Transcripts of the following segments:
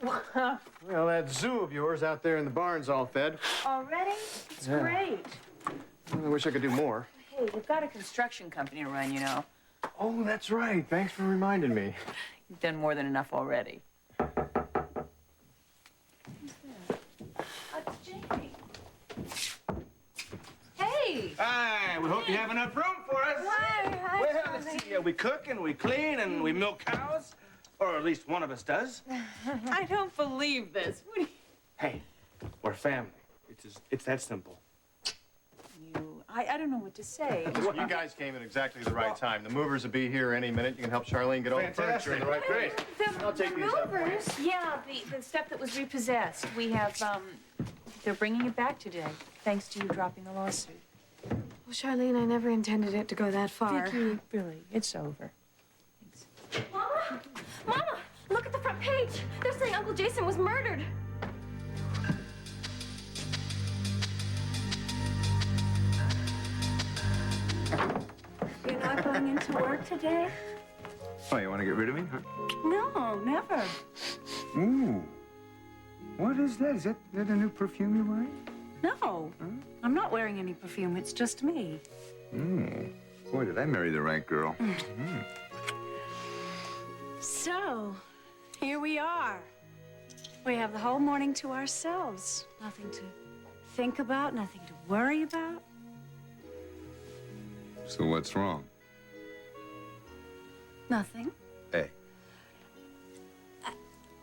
Well, that zoo of yours out there in the barn's all fed. Already? It's great. I wish I could do more. Hey, you've got a construction company to run, you know. Oh, that's right. Thanks for reminding me. You've done more than enough already. It's Jamie. Hey! Hi, we hope you have enough room for us. Hi, Well, let's see, we cook and we clean and we milk cows. Or at least one of us does. I don't believe this. What do you... Hey, we're family. It's that simple. I don't know what to say. You guys came at exactly the right time. The movers will be here any minute. You can help Charlene get all the furniture in the right place. I'll take these up. Yeah, the stuff that was repossessed. We have, they're bringing it back today, thanks to you dropping the lawsuit. Well, Charlene, I never intended it to go that far. Vicky, really, it's over. Thanks. Mama! Mama! Look at the front page. They're saying Uncle Jason was murdered. You're not going into work today? Oh, you want to get rid of me, huh? No, never. Ooh. What is that? Is that a new perfume you're wearing? No. Huh? I'm not wearing any perfume. It's just me. Boy, did I marry the right girl. So, here we are. We have the whole morning to ourselves. Nothing to think about, nothing to worry about. So what's wrong? Nothing. Hey.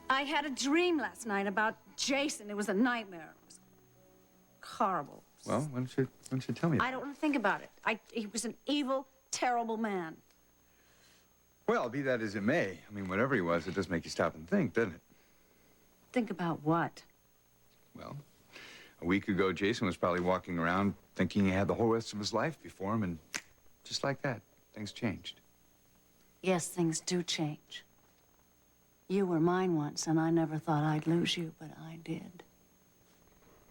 I had a dream last night about Jason. It was a nightmare. It was horrible. Well, why don't you tell me? I don't want to think about it. He was an evil, terrible man. Well, be that as it may. I mean, whatever he was, it does make you stop and think, doesn't it? Think about what? Well, a week ago, Jason was probably walking around thinking he had the whole rest of his life before him, and just like that, things changed. Yes, things do change. You were mine once, and I never thought I'd lose you, but I did.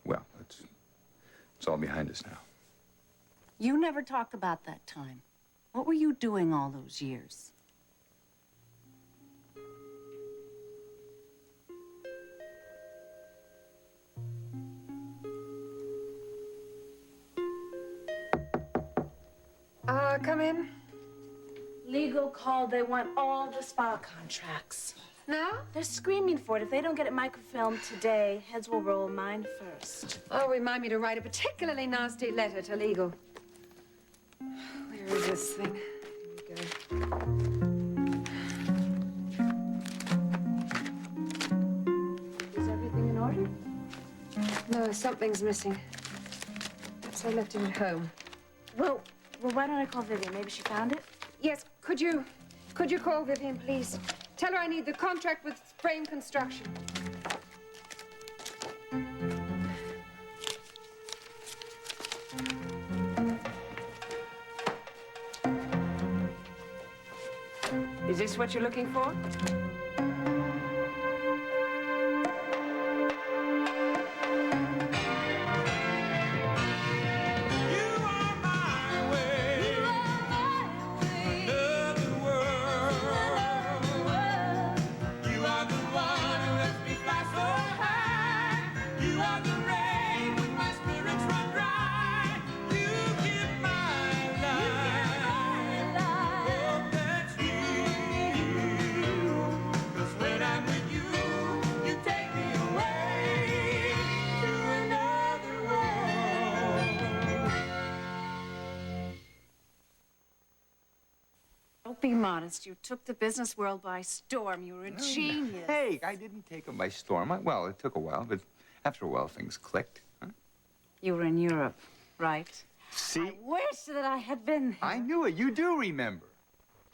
Well, it's all behind us now. You never talked about that time. What were you doing all those years? Come in. Legal called. They want all the spa contracts. No? They're screaming for it. If they don't get it microfilmed today, heads will roll, mine first. Oh, remind me to write a particularly nasty letter to legal. Where is this thing? Here we go. Is everything in order? No, something's missing. Perhaps I left it at home. Well, why don't I call Vivian? Maybe she found it? Yes, could you call Vivian, please? Tell her I need the contract with Frame Construction. Is this what you're looking for? Be modest. You took the business world by storm. You were a genius. Hey, I didn't take him by storm. Well, it took a while, but after a while, things clicked. Huh? You were in Europe, right? See? I wish that I had been there. I knew it. You do remember.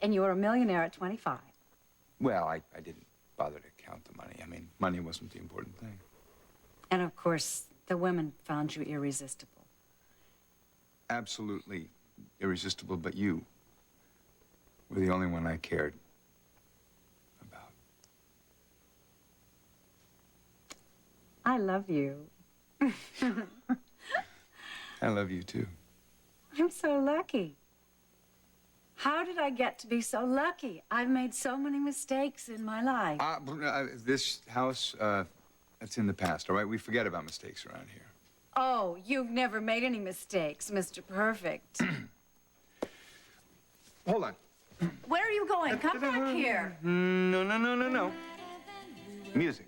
And you were a millionaire at 25. Well, I didn't bother to count the money. I mean, money wasn't the important thing. And, of course, the women found you irresistible. Absolutely irresistible, but you were the only one I cared about. I love you. I love you, too. I'm so lucky. How did I get to be so lucky? I've made so many mistakes in my life. This house, it's in the past, all right? We forget about mistakes around here. Oh, you've never made any mistakes, Mr. Perfect. Hold on. Where are you going? Come back here. No. Music.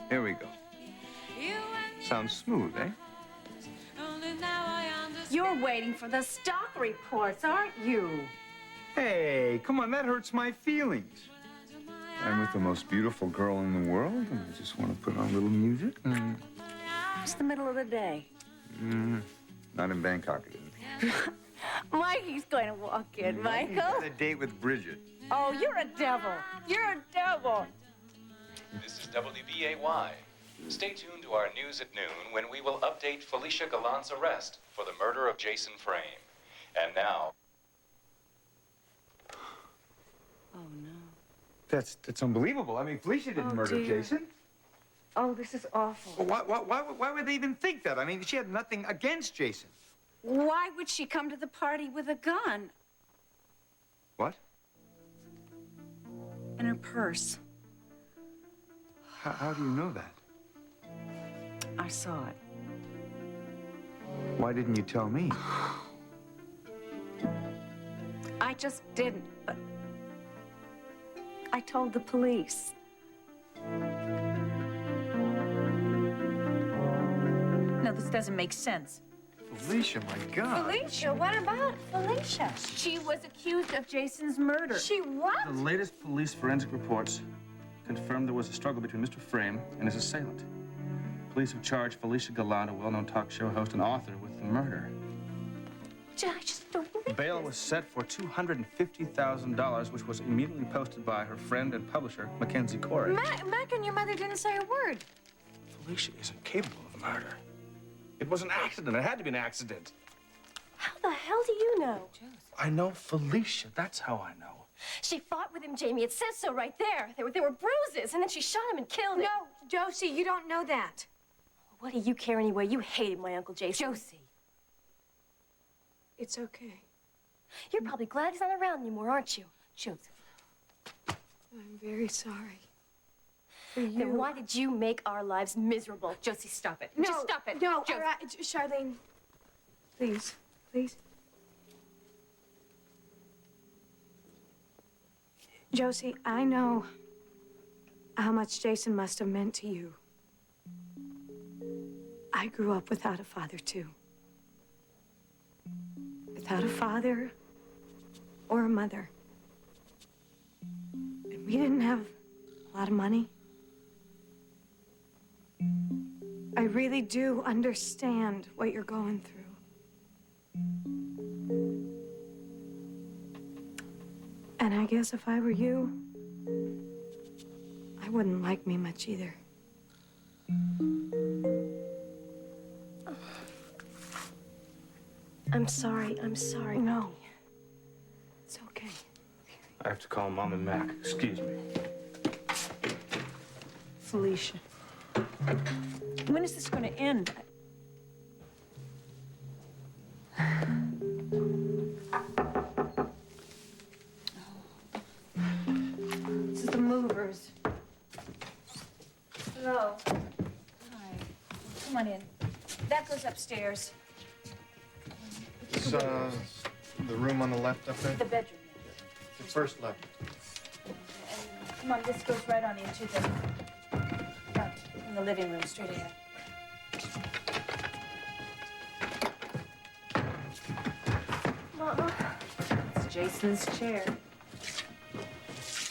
Here we go. Sounds smooth, eh? You're waiting for the stock reports, aren't you? Hey, come on, that hurts my feelings. I'm with the most beautiful girl in the world, and I just want to put on a little music. It's the middle of the day. Not in Bangkok, it isn't. Mikey's going to walk in, Michael. Got a date with Bridget. Oh, you're a devil. You're a devil. This is WBAY. Stay tuned to our news at noon when we will update Felicia Gallant's arrest for the murder of Jason Frame. And now... Oh, no. That's unbelievable. I mean, Felicia didn't murder dear. Jason. Oh, this is awful. Well, why would they even think that? I mean, she had nothing against Jason. Why would she come to the party with a gun What? in her purse? How do you know that? I saw it. Why didn't you tell me? I just didn't, but I told the police. No, this doesn't make sense. Felicia, my God. Felicia, what about Felicia? She was accused of Jason's murder. She what? The latest police forensic reports confirmed there was a struggle between Mr. Frame and his assailant. Police have charged Felicia Gallant, a well-known talk show host and author, with the murder. I just don't believe Bail this. was set for $250,000, which was immediately posted by her friend and publisher, Mackenzie Corey. Mac and your mother didn't say a word. Felicia isn't capable of murder. It was an accident. It had to be an accident. How the hell do you know? I know Felicia. That's how I know. She fought with him, Jamie. It says so right there. There were bruises, and then she shot him and killed him. No, Josie, you don't know that. What do you care anyway? You hated my Uncle Jason. Josie. It's okay. You're probably glad he's not around anymore, aren't you? Joseph. I'm very sorry. For you. Then why did you make our lives miserable? Josie, stop it. No, Just stop it. No, Josie. all right, Charlene. Please, please. Josie, I know how much Jason must have meant to you. I grew up without a father, too. Without a father or a mother. And we didn't have a lot of money. I really do understand what you're going through. And I guess if I were you, I wouldn't like me much either. I'm sorry. I'm sorry. No. It's okay. I have to call Mom and Mac. Excuse me. Felicia. When is this going to end? This is the movers. Hello. Hi. Come on in. That goes upstairs. It's, the room on the left up there? The bedroom. The first left. And come on, this goes right on into in the living room, straight ahead. Mama. It's Jason's chair.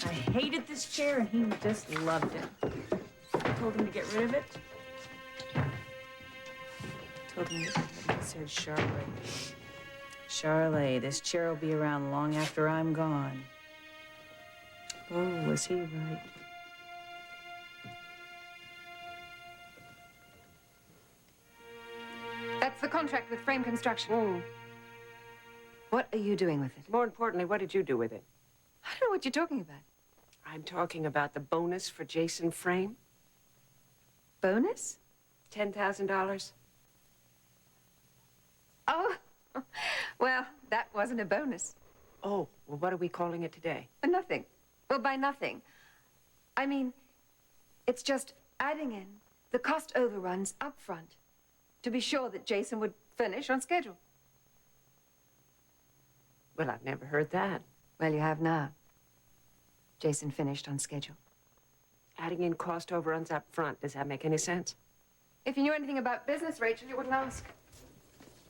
I hated this chair, and he just loved it. I told him to get rid of it. Told him to get rid of it. He said, Charlie, this chair will be around long after I'm gone. Oh, was he right? That's the contract with Frame Construction. What are you doing with it? More importantly, what did you do with it? I don't know what you're talking about. I'm talking about the bonus for Jason Frame. Bonus? $10,000. Oh, well, that wasn't a bonus. Oh, well, what are we calling it today? Nothing. Well, by nothing, I mean, it's just adding in the cost overruns up front to be sure that Jason would finish on schedule. Well, I've never heard that. Well, you have now. Jason finished on schedule. Adding in cost overruns up front, does that make any sense? If you knew anything about business, Rachel, you wouldn't ask.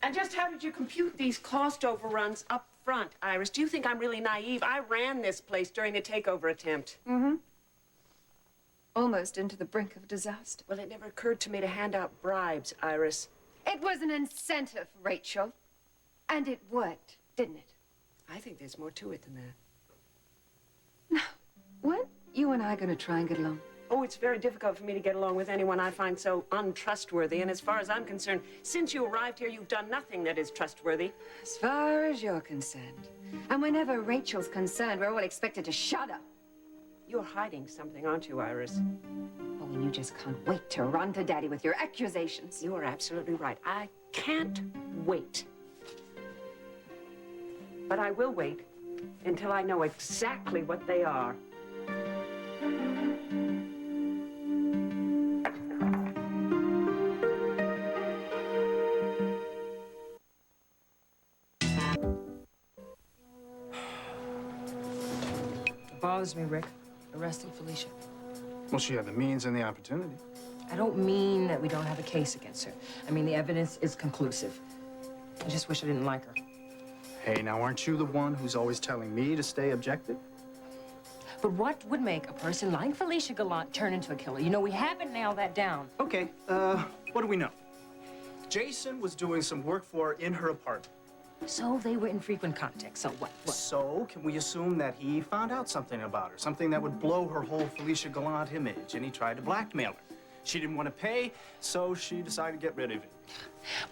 And just how did you compute these cost overruns up front, Iris? Do you think I'm really naive? I ran this place during the takeover attempt. Mm-hmm. Almost into the brink of disaster. Well, it never occurred to me to hand out bribes, Iris. It was an incentive, Rachel. And it worked, didn't it? I think there's more to it than that. Now, when you and I are going to try and get along? Oh, it's very difficult for me to get along with anyone I find so untrustworthy. And as far as I'm concerned, since you arrived here, you've done nothing that is trustworthy. As far as you're concerned. And whenever Rachel's concerned, we're all expected to shut up. You're hiding something, aren't you, Iris? Oh, and you just can't wait to run to Daddy with your accusations. You are absolutely right. I can't wait. But I will wait until I know exactly what they are. It bothers me, Rick, arresting Felicia. Well, she had the means and the opportunity. I don't mean that we don't have a case against her. I mean, the evidence is conclusive. I just wish I didn't like her. Hey, now, aren't you the one who's always telling me to stay objective? But what would make a person like Felicia Gallant turn into a killer? You know, we haven't nailed that down. Okay, what do we know? Jason was doing some work for her in her apartment. So they were in frequent contact, so what? So, can we assume that he found out something about her? Something that would blow her whole Felicia Gallant image, and he tried to blackmail her. She didn't want to pay, so she decided to get rid of it.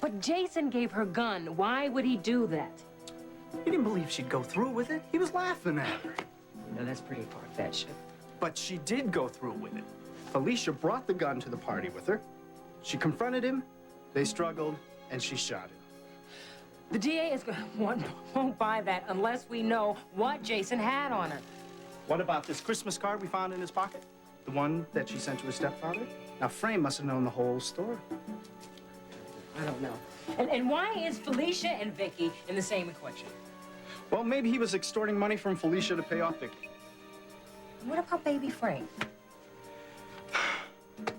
But Jason gave her gun. Why would he do that? He didn't believe she'd go through with it. He was laughing at her. No, that's pretty far-fetched. But she did go through with it. Felicia brought the gun to the party with her. She confronted him, they struggled, and she shot him. The DA is won't buy that unless we know what Jason had on her. What about this Christmas card we found in his pocket? The one that she sent to her stepfather? Now, Frame must have known the whole story. I don't know. And why is Felicia and Vicky in the same equation? Well, maybe he was extorting money from Felicia to pay off Vicky. What about baby Frank?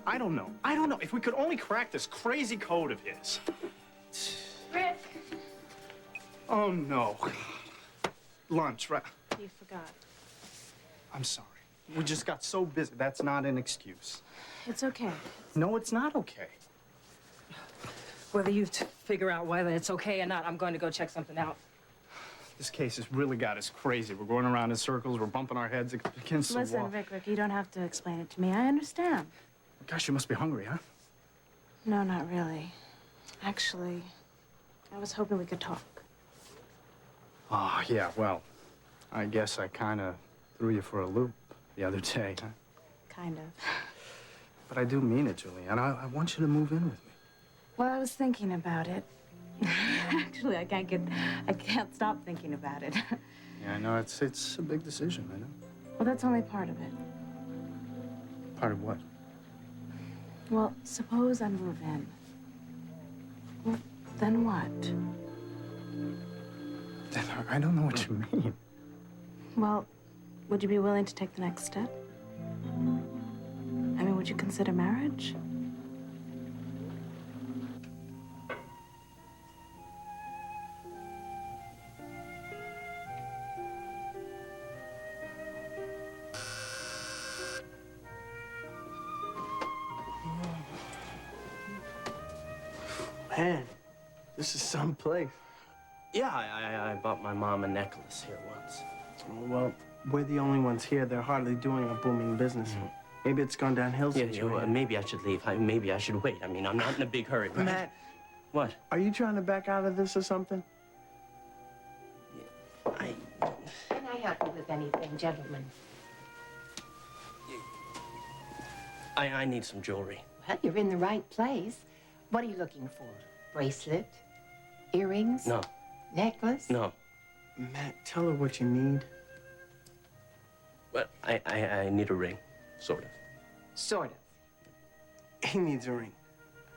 I don't know. I don't know. If we could only crack this crazy code of his. Rick. Oh, no. Lunch, right? You forgot. I'm sorry. We just got so busy. That's not an excuse. It's okay. No, it's not okay. Whether you figure out whether it's okay or not, I'm going to go check something out. This case has really got us crazy. We're going around in circles. We're bumping our heads against the wall. Listen, Rick, you don't have to explain it to me. I understand. Gosh, you must be hungry, huh? No, not really. Actually, I was hoping we could talk. Oh, yeah, well, I guess I kind of threw you for a loop the other day, huh? Kind of. But I do mean it, Julianne. I want you to move in with me. Well, I was thinking about it. Actually, I can't stop thinking about it. Yeah, I know. It's a big decision, I know. Well, that's only part of it. Part of what? Well, suppose I move in. Well, then what? Then I don't know what you mean. Well, would you be willing to take the next step? I mean, would you consider marriage? Man, this is some place. Yeah, I bought my mom a necklace here once. Well, we're the only ones here. They're hardly doing a booming business. Maybe it's gone downhill since you were here. Maybe I should leave. Maybe I should wait. I mean, I'm not in a big hurry. Right? Matt. What? Are you trying to back out of this or something? Can I help you with anything, gentlemen? I need some jewelry. Well, you're in the right place. What are you looking for? Bracelet? Earrings? No. Necklace? No. Matt, tell her what you need. Well, I need a ring, sort of. Sort of. He needs a ring.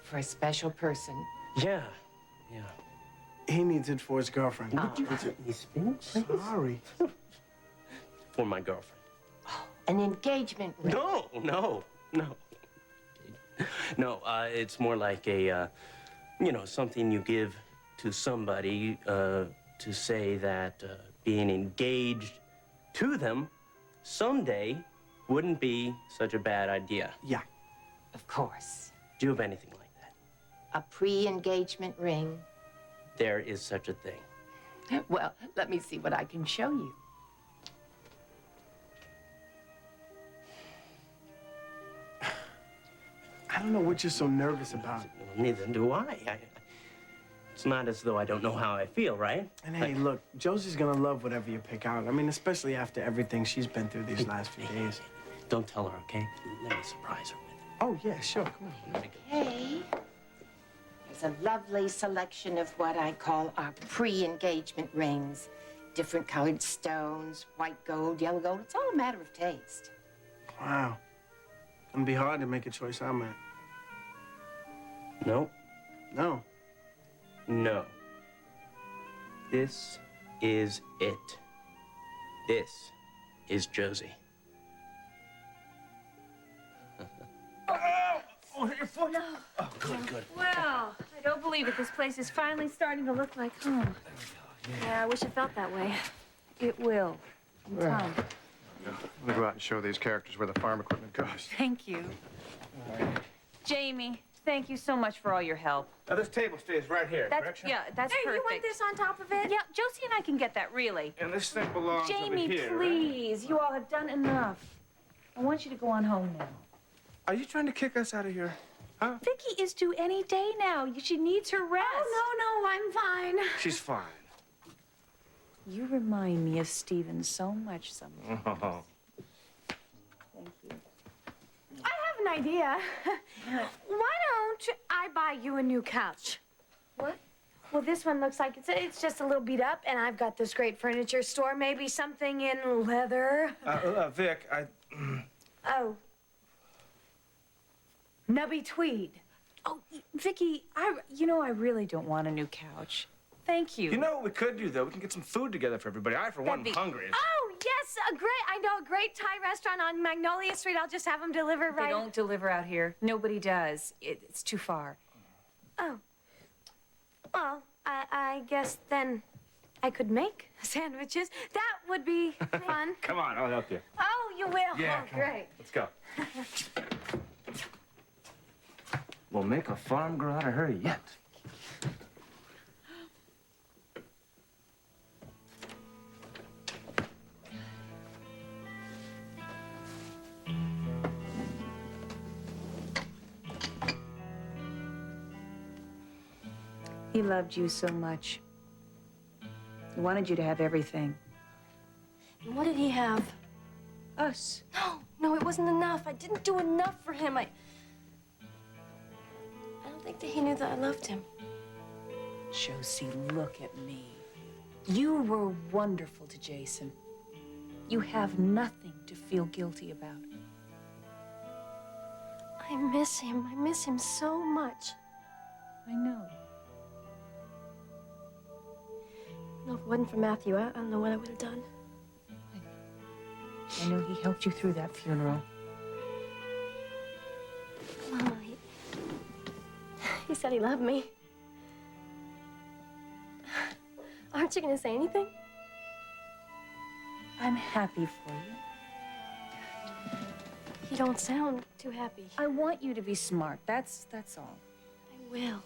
For a special person. Yeah. He needs it for his girlfriend. Would you let me spin, please? Sorry. For my girlfriend. An engagement ring. No. No, it's more like a, something you give to somebody to say that being engaged to them someday wouldn't be such a bad idea. Yeah. Of course. Do you have anything like that? A pre-engagement ring. There is such a thing. Well, let me see what I can show you. I don't know what you're so nervous about. Well, neither do I. It's not as though I don't know how I feel, right? And hey, look, Josie's gonna love whatever you pick out. I mean, especially after everything she's been through these last few days. Don't tell her, okay? Let me surprise her with it. Oh, yeah, sure. Come on. Okay. There's a lovely selection of what I call our pre-engagement rings. Different colored stones, white gold, yellow gold. It's all a matter of taste. Wow. It'd be hard to make a choice on that. No. No. No. This is it. This is Josie. Oh, your foot. No. Oh, good. Well, I don't believe it. This place is finally starting to look like home. Yeah, I wish it felt that way. It will. In time. I'm gonna go out and show these characters where the farm equipment goes. Thank you. Jamie, thank you so much for all your help. Now, this table stays right here, correct? Yeah, that's Hey, perfect. you want this on top of it? Yeah, Josie and I can get that, really. And this thing belongs Jamie, over here, please. You all have done enough. I want you to go on home now. Are you trying to kick us out of here? Huh? Vicky is due any day now. She needs her rest. Oh, no, I'm fine. She's fine. You remind me of Steven so much sometimes. Oh. Thank you. I have an idea. Why don't I buy you a new couch? What? Well, this one looks like it's just a little beat up, and I've got this great furniture store. Maybe something in leather. Vic, Oh. Nubby tweed. Oh, Vicky, I really don't want a new couch. Thank you. You know what we could do, though? We can get some food together for everybody. I, for one, am hungry. Oh, yes, I know a great Thai restaurant on Magnolia Street. I'll just have them deliver right. They don't deliver out here. Nobody does. It's too far. Oh. Well, I guess then I could make sandwiches. That would be fun. Come on, I'll help you. Oh, you will? Yeah, Oh, great. Let's go. We'll make a farm girl out of her yet. He loved you so much. He wanted you to have everything. And what did he have? Us. No, it wasn't enough. I didn't do enough for him. I don't think that he knew that I loved him. Josie, look at me. You were wonderful to Jason. You have nothing to feel guilty about. I miss him. I miss him so much. I know. No, if it wasn't for Matthew, I don't know what I would have done. I know he helped you through that funeral. Mama, he said he loved me. Aren't you going to say anything? I'm happy for you. You don't sound too happy. I want you to be smart. That's all. I will.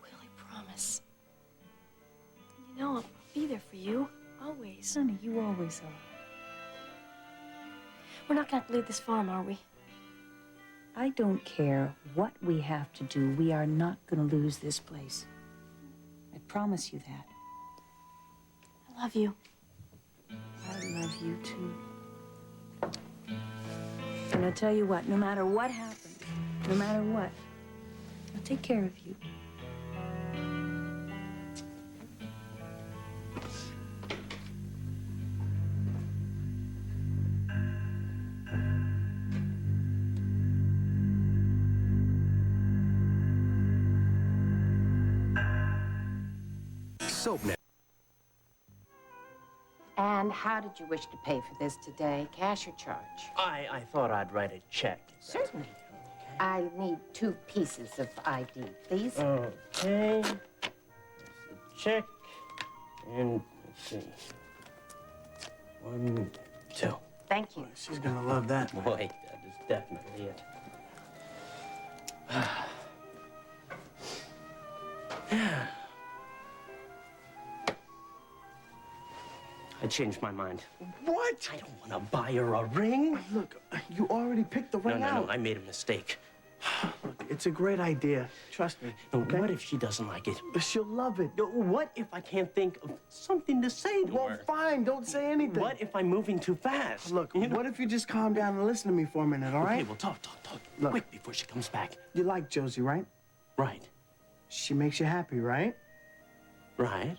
I promise. And you know, I'll be there for you. Always. Honey, you always are. We're not going to have to leave this farm, are we? I don't care what we have to do. We are not going to lose this place. I promise you that. I love you. I love you, too. And I'll tell you what, no matter what happens, no matter what, I'll take care of you. soap now. And how did you wish to pay for this today? Cash or charge? I thought I'd write a check. Certainly. I need 2 pieces of ID, please. Okay. There's the check. And let's see. 1, 2. Thank you. She's gonna love that. Boy, that is definitely it. I changed my mind. What? I don't want to buy her a ring. Look, you already picked the ring out. No, I made a mistake. Look, it's a great idea. Trust me. No, Okay? what if she doesn't like it? She'll love it. What if I can't think of something to say to Well, her? fine. Don't say anything. What if I'm moving too fast? Look, what if you just calm down and listen to me for a minute, all right? Okay, well, talk. Look. Quick, before she comes back. You like Josie, right? Right. She makes you happy, right? Right.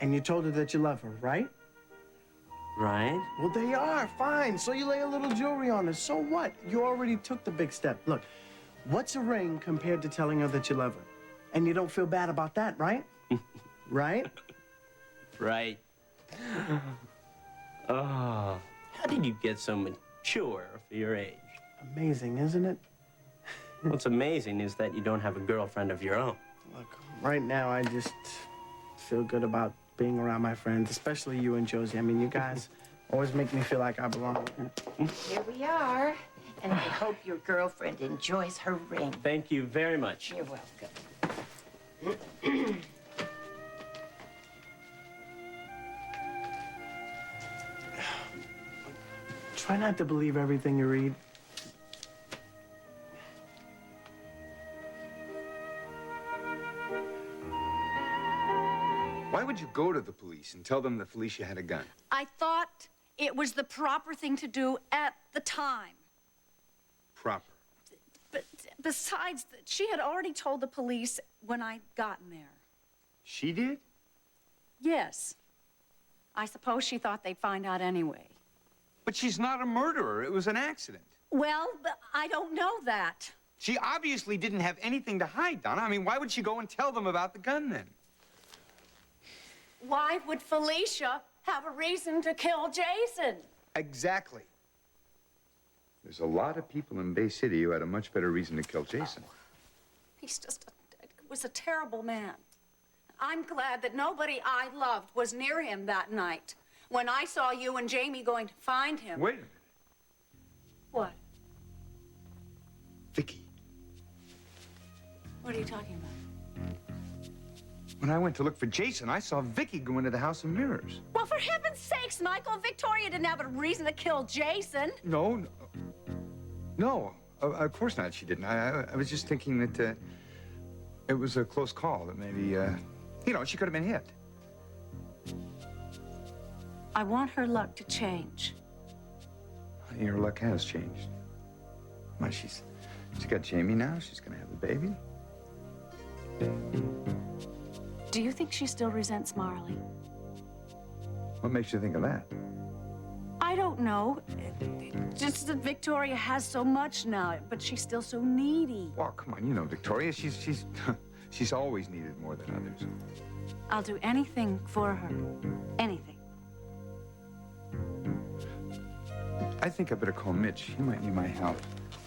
And you told her that you love her, right? Right. Well, they are. Fine. So you lay a little jewelry on her. So what? You already took the big step. Look, what's a ring compared to telling her that you love her? And you don't feel bad about that, right? Right? Right. Oh, how did you get so mature for your age? Amazing, isn't it? What's amazing is that you don't have a girlfriend of your own. Look, right now I just feel good about being around my friends, especially you and Josie. I mean, you guys always make me feel like I belong. Here we are. And I hope your girlfriend enjoys her ring. Thank you very much. You're welcome. Try not to believe everything you read. Why would you go to the police and tell them that Felicia had a gun? I thought it was the proper thing to do at the time. Proper. But besides, she had already told the police when I'd gotten there. She did? Yes. I suppose she thought they'd find out anyway. But she's not a murderer. It was an accident. Well, but I don't know that. She obviously didn't have anything to hide, Donna. I mean, why would she go and tell them about the gun then? Why would Felicia have a reason to kill Jason? Exactly. There's a lot of people in Bay City who had a much better reason to kill Jason. He's just was a terrible man. I'm glad that nobody I loved was near him that night when I saw you and Jamie going to find him. Wait a minute. What? Vicky. What are you talking about? When I went to look for Jason, I saw Vicky go into the House of Mirrors. Well, for heaven's sakes, Michael, Victoria didn't have a reason to kill Jason. No, of course not. She didn't. I was just thinking that it was a close call. That maybe, she could have been hit. I want her luck to change. Honey, her luck has changed. Why, she's got Jamie now. She's gonna have the baby. Do you think she still resents Marley? What makes you think of that? I don't know. Just that Victoria has so much now, but she's still so needy. Well, come on, you know Victoria. She's always needed more than others. I'll do anything for her. Anything. I think I better call Mitch. He might need my help.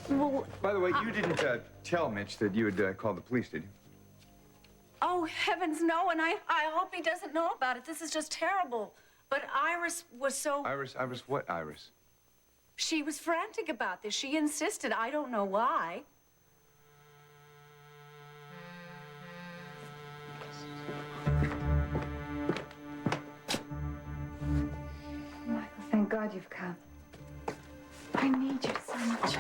Well, by the way, you didn't tell Mitch that you had called the police, did you? oh, heavens, no, and I hope he doesn't know about it. This is just terrible. But Iris was so... Iris, what Iris? She was frantic about this. She insisted. I don't know why. Michael, thank God you've come. I need you so much.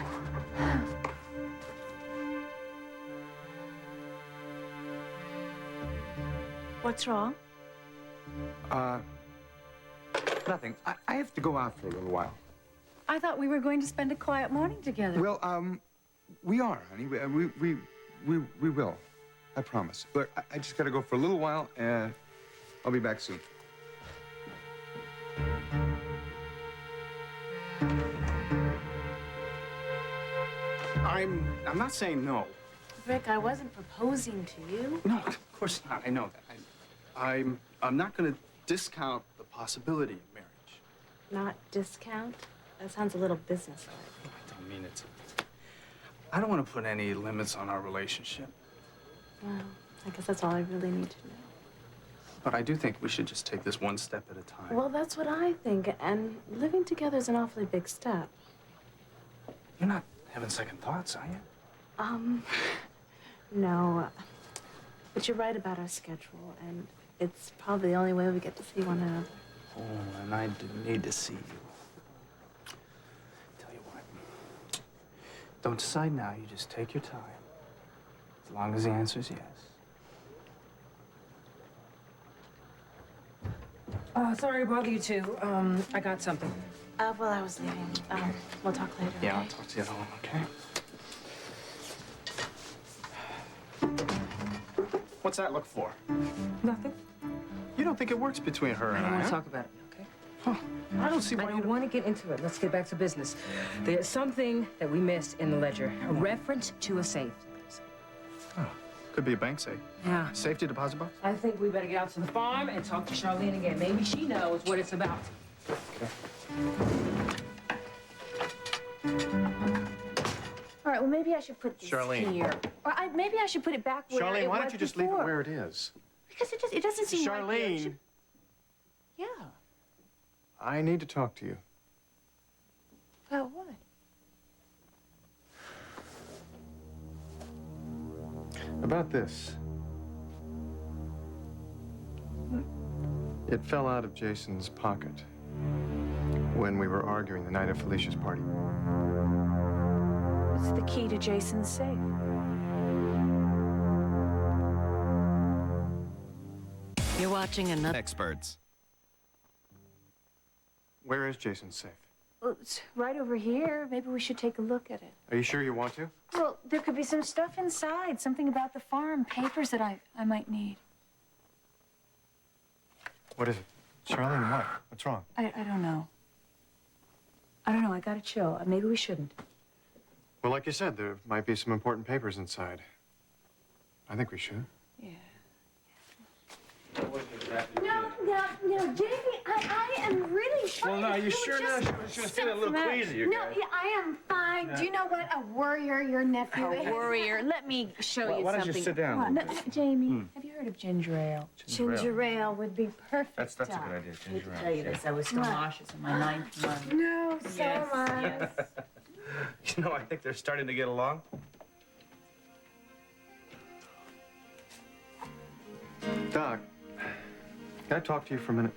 What's wrong? Nothing. I have to go out for a little while. I thought we were going to spend a quiet morning together. Well, we are, honey. We will. I promise. Look, I just got to go for a little while, and I'll be back soon. I'm not saying no. Rick, I wasn't proposing to you. No, of course not. I know that. I'm not going to discount the possibility of marriage. Not discount? That sounds a little businesslike. I don't mean it to. I don't want to put any limits on our relationship. Well, I guess that's all I really need to know. But I do think we should just take this one step at a time. Well, that's what I think, and living together is an awfully big step. You're not having second thoughts, are you? No. But you're right about our schedule, and it's probably the only way we get to see one another. Oh, and I do need to see you. Tell you what. Don't decide now. You just take your time. As long as the answer is yes. Sorry to bother you two. I got something. Well, I was leaving. We'll talk later, Yeah, okay? I'll talk to you at home, okay? What's that look for? Nothing. You don't think it works between her I and don't I, want to huh? talk about it, okay? I don't see why I don't want to get into it. Let's get back to business. There's something that we missed in the ledger. A reference to a safe. Oh, could be a bank safe. Yeah. Safety deposit box? I think we better get out to the farm and talk to Charlene again. Maybe she knows what it's about. Okay. All right, well, maybe I should put this Charlene. here. Or maybe I should put it back where Charlene, it why was don't you just before. leave it where it is? Because it doesn't seem right here. It Charlene, should- Yeah. I need to talk to you. About what? About this. It fell out of Jason's pocket when we were arguing the night of Felicia's party. It's the key to Jason's safe. You're watching another Experts. Where is Jason's safe? Well, it's right over here. Maybe we should take a look at it. Are you sure you want to? Well, there could be some stuff inside, something about the farm, papers that I might need. What is it? Charlene, what? What's wrong? I don't know. I don't know. I gotta chill. Maybe we shouldn't. Well, like you said, there might be some important papers inside. I think we should. No, Jamie, I am really fine. Well, now, you It's sure just now? She was feeling a little something. queasy, you No, guys. yeah, I am fine. Do you know what a warrior your nephew is? A warrior. Let me show you Why don't something. you sit down? What? No, Jamie, have you heard of ginger ale? Ginger ale would be perfect. That's a good idea, ginger ale. Tell you this, I was still nauseous in my 9th month. No, so Yes, am I. yes. You know, I think they're starting to get along. Doc, can I talk to you for a minute?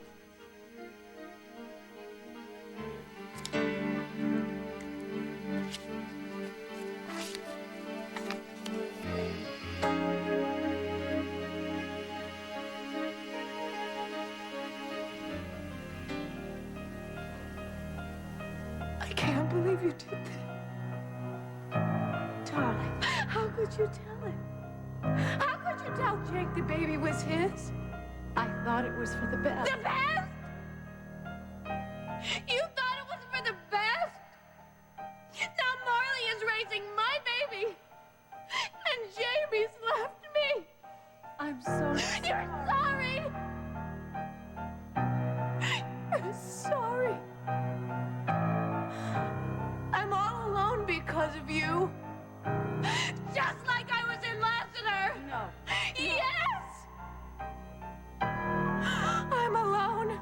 I can't believe you did that. Darling, how could you tell him? How could you tell Jake the baby was his? I thought it was for the best. The best? You thought it was for the best? Now Marley is raising my baby. And Jamie's left me. I'm so sorry. You're sorry. You're sorry. I'm all alone because of you. Just like I was in Lassiter. No. Yes! I'm alone.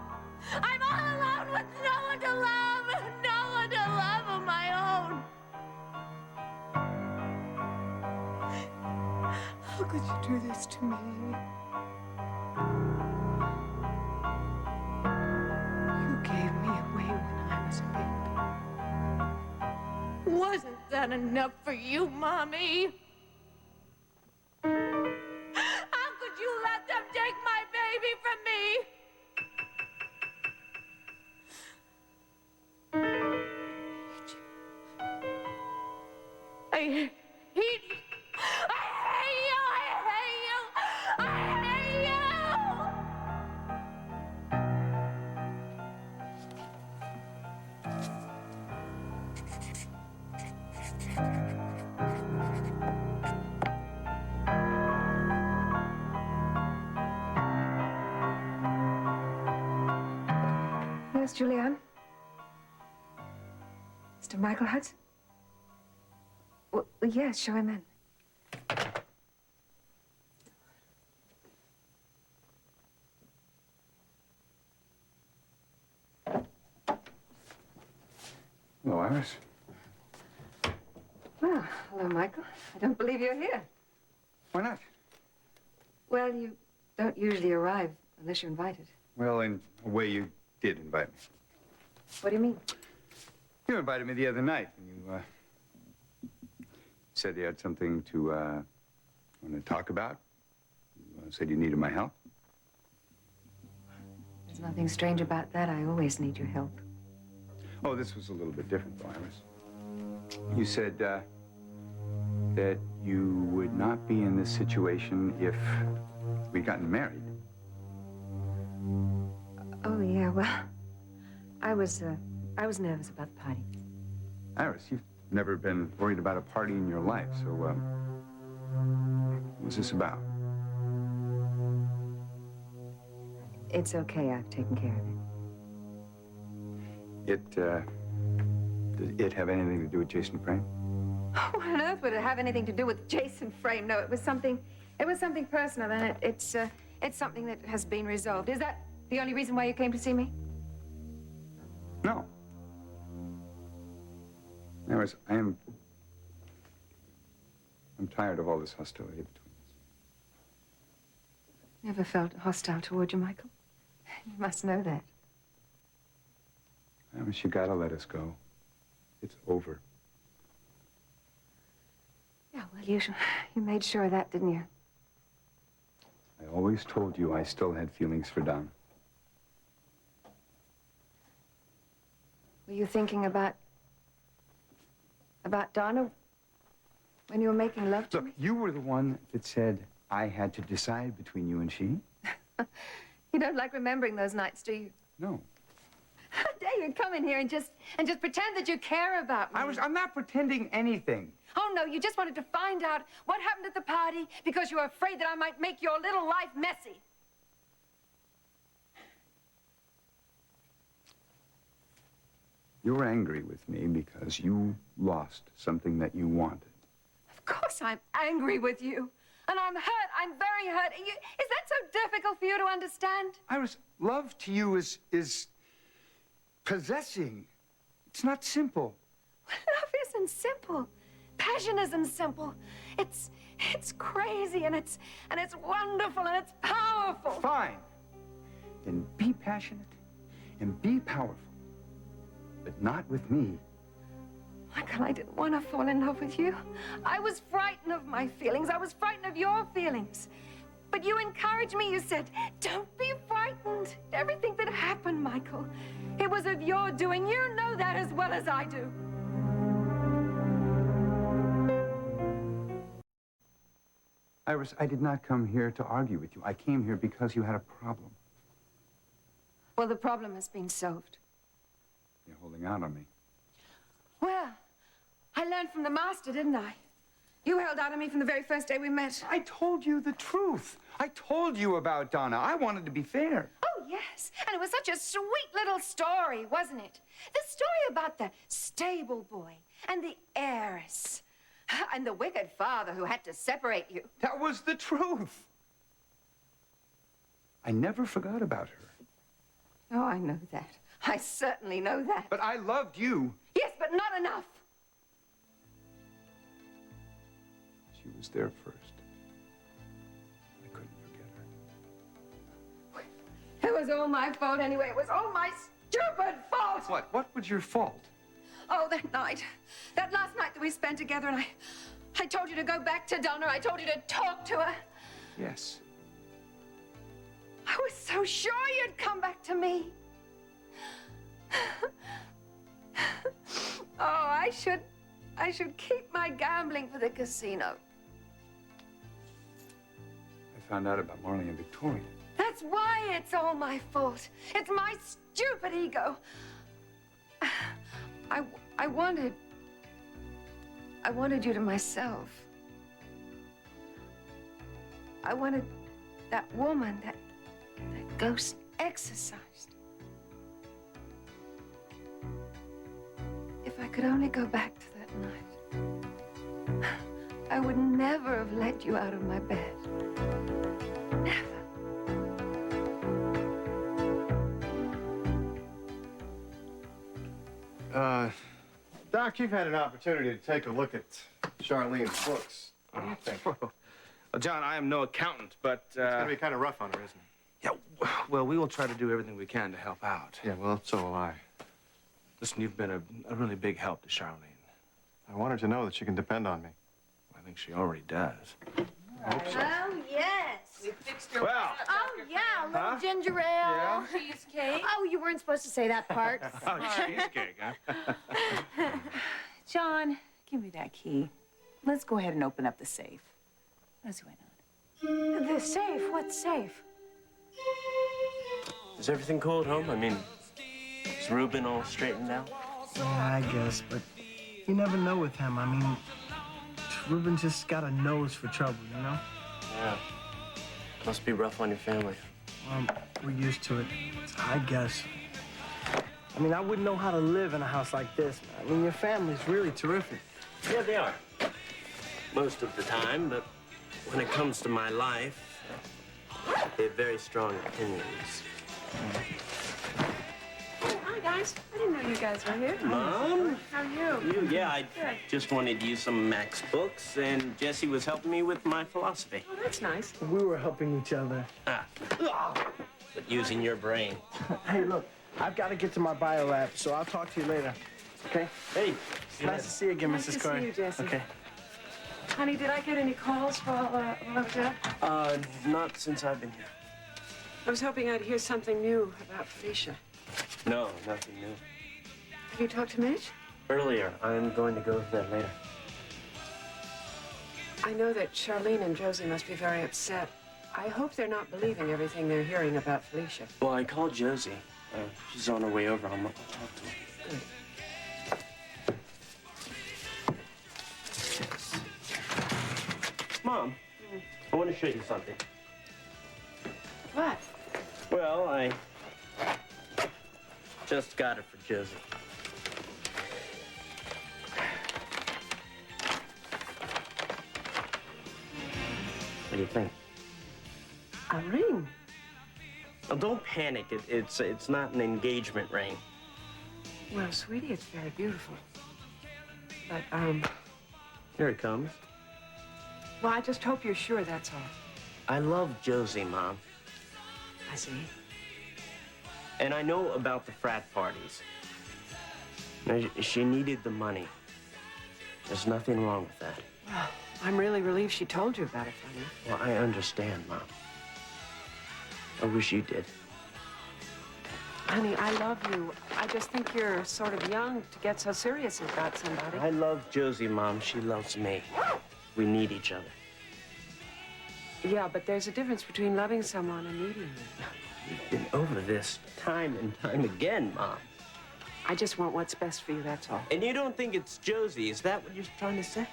I'm all alone with no one to love. No one to love of my own. How could you do this to me? You gave me away when I was a baby. Wasn't that enough for you, Mommy? How could you let them take my baby from me? I hate you. I hate you. I hate you. I hate you. Yes, Julianne? Mr. Michael Hudson? Well, yes, show him in. Hello, Iris. Well, hello, Michael. I don't believe you're here. Why not? Well, you don't usually arrive unless you're invited. Well, in a way, you did invite me. What do you mean? You invited me the other night, and you said you had something to want to talk about. You said you needed my help. There's nothing strange about that. I always need your help. Oh, this was a little bit different, though, Iris. You said that you would not be in this situation if we'd gotten married. Oh, yeah, well, I was nervous about the party. Iris, you've never been worried about a party in your life, so, what's this about? It's okay. I've taken care of it. Did it have anything to do with Jason Frame? What on earth would it have anything to do with Jason Frame? No, it was something personal, and it's something that has been resolved. Is that the only reason why you came to see me? No. Iris, I'm tired of all this hostility between us. Never felt hostile toward you, Michael. You must know that. Iris, you gotta let us go. It's over. Yeah, well, you made sure of that, didn't you? I always told you I still had feelings for Don. Were you thinking about Donna when you were making love to Look, you were the one that said I had to decide between you and she. You don't like remembering those nights, do you? No. How dare you come in here and just pretend that you care about me? I'm not pretending anything. Oh, no, you just wanted to find out what happened at the party because you were afraid that I might make your little life messy. You're angry with me because you lost something that you wanted. Of course I'm angry with you. And I'm hurt. I'm very hurt. Is that so difficult for you to understand? Iris, love to you is possessing. It's not simple. Love isn't simple. Passion isn't simple. It's crazy and it's wonderful and it's powerful. Fine. Then be passionate and be powerful. But not with me. Michael, I didn't want to fall in love with you. I was frightened of my feelings. I was frightened of your feelings. But you encouraged me. You said, don't be frightened. Everything that happened, Michael, it was of your doing. You know that as well as I do. Iris, I did not come here to argue with you. I came here because you had a problem. Well, the problem has been solved. You're holding out on me. Well, I learned from the master, didn't I? You held out on me from the very first day we met. I told you the truth. I told you about Donna. I wanted to be fair. Oh, yes. And it was such a sweet little story, wasn't it? The story about the stable boy and the heiress and the wicked father who had to separate you. That was the truth. I never forgot about her. Oh, I know that. I certainly know that. But I loved you. Yes, but not enough. She was there first. I couldn't forget her. It was all my fault anyway. It was all my stupid fault. What? What was your fault? Oh, that night. That last night that we spent together, and I told you to go back to Donna. I told you to talk to her. Yes. I was so sure you'd come back to me. Oh, I should keep my gambling for the casino. I found out about Marley and Victoria. That's why it's all my fault. It's my stupid ego. I wanted you to myself. I wanted that woman, that ghost exorcised. could only go back to that night, I would never have let you out of my bed. Never. Doc, you've had an opportunity to take a look at Charlene's books. What do you think? Well, John, I am no accountant, but... It's going to be kind of rough on her, isn't it? Yeah, well, we will try to do everything we can to help out. Yeah, well, so will I. Listen, you've been a really big help to Charlene. I want her to know that she can depend on me. I think she already does. I hope so. Oh, yes. We fixed her. Well. Oh, yeah, a little ginger ale. Yeah? Cheesecake. Oh, you weren't supposed to say that part. Oh, cheesecake, huh? John, give me that key. Let's go ahead and open up the safe. What's going on? The safe? What safe? Is everything cool at home? I mean, is Ruben all straightened out? Yeah, I guess, but you never know with him. I mean, Ruben just got a nose for trouble, you know? Yeah. Must be rough on your family. We're used to it, I guess. I mean, I wouldn't know how to live in a house like this, man. I mean, your family's really terrific. Yeah, they are. Most of the time, but when it comes to my life, they have very strong opinions. Oh, hi, guys. I didn't know you guys were here. Mom? How are you? Yeah, I Good. just wanted to use some of Mac's books, and Jesse was helping me with my philosophy. Oh, that's nice. We were helping each other. Ah. But using your brain. Hey, look, I've got to get to my bio lab, so I'll talk to you later. Okay? Hey. Nice to see you again, Nice Mrs. to Corey. see you, Jesse. Okay. Honey, did I get any calls while I was out? Not since I've been here. I was hoping I'd hear something new about Felicia. No, nothing new. Have you talked to Mitch? Earlier, I'm going to go with that later. I know that Charlene and Josie must be very upset. I hope they're not believing everything they're hearing about Felicia. Well, I called Josie. She's on her way over. I'll talk to her. Good. Mom, I want to show you something. What? Well, I just got it for Josie. What do you think? A ring. Well, don't panic. It's not an engagement ring. Well, sweetie, it's very beautiful. But, Here it comes. well, I just hope you're sure, that's all. I love Josie, Mom. I see. And I know about the frat parties. Now, she needed the money. There's nothing wrong with that. Well, I'm really relieved she told you about it, honey. Well, I understand, Mom. I wish you did. Honey, I love you. I just think you're sort of young to get so serious about somebody. I love Josie, Mom. She loves me. We need each other. Yeah, but there's a difference between loving someone and needing them. We've been over this time and time again, Mom. I just want what's best for you, that's all. And you don't think it's Josie? Is that what you're trying to say?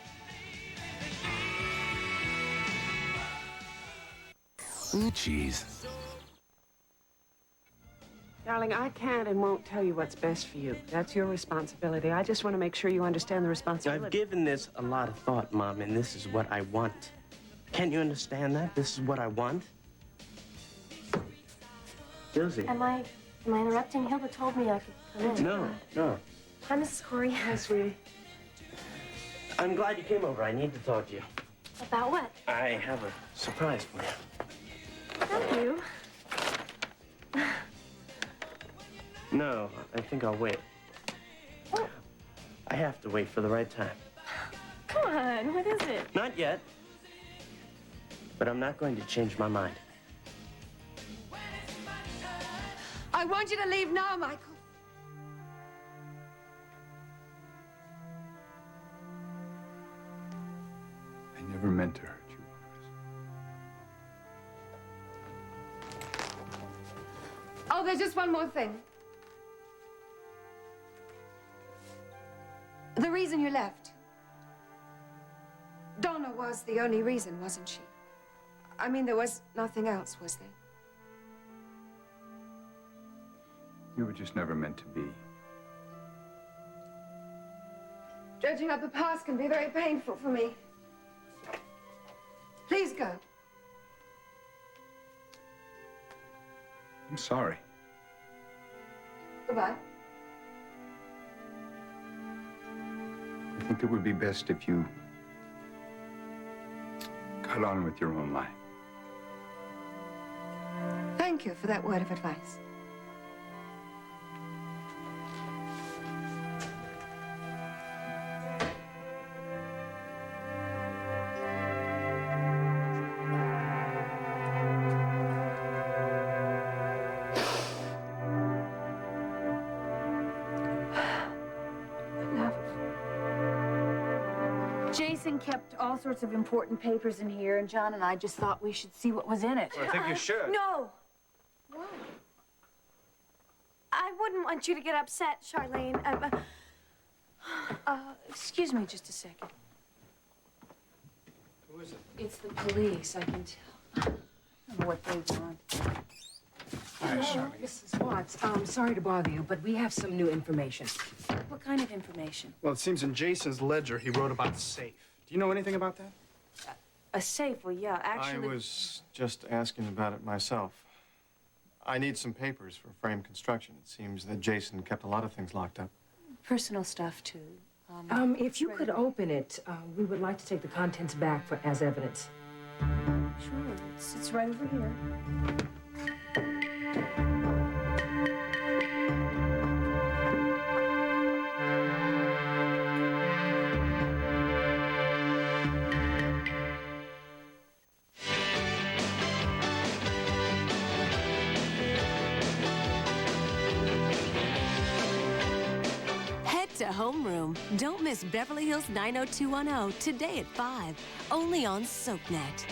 Ooh, jeez. Darling, I can't and won't tell you what's best for you. That's your responsibility. I just want to make sure you understand the responsibility. I've given this a lot of thought, Mom, and this is what I want. Can't you understand that? This is what I want. Josie. Am I interrupting? Hilda told me I could come in. No. Hi, Mrs. Corey. Hi, sweetie. I'm glad you came over. I need to talk to you. About what? I have a surprise for you. Thank you. No, I think I'll wait. I have to wait for the right time. Come on, what is it? Not yet. But I'm not going to change my mind. I want you to leave now, Michael. I never meant to hurt you. Oh, there's just one more thing. The reason you left. Donna was the only reason, wasn't she? I mean, there was nothing else, was there? You were just never meant to be. Dredging up the past can be very painful for me. Please go. I'm sorry. Goodbye. I think it would be best if you got on with your own life. Thank you for that word of advice. Jason kept all sorts of important papers in here, and John and I just thought we should see what was in it. Well, I think you should. No. Why? I wouldn't want you to get upset, Charlene. Excuse me just a second. Who is it? It's the police, I can tell. I don't know what they want. Hello, Mrs. Watts. Sorry to bother you, but we have some new information. What kind of information? Well, it seems in Jason's ledger he wrote about the safe. Do you know anything about that? A safe? Well, yeah, actually... I was just asking about it myself. I need some papers for frame construction. It seems that Jason kept a lot of things locked up. Personal stuff, too. If you could open it, we would like to take the contents back as evidence. Sure, it's right over here. To Homeroom. Don't miss Beverly Hills 90210 today at 5, only on SoapNet.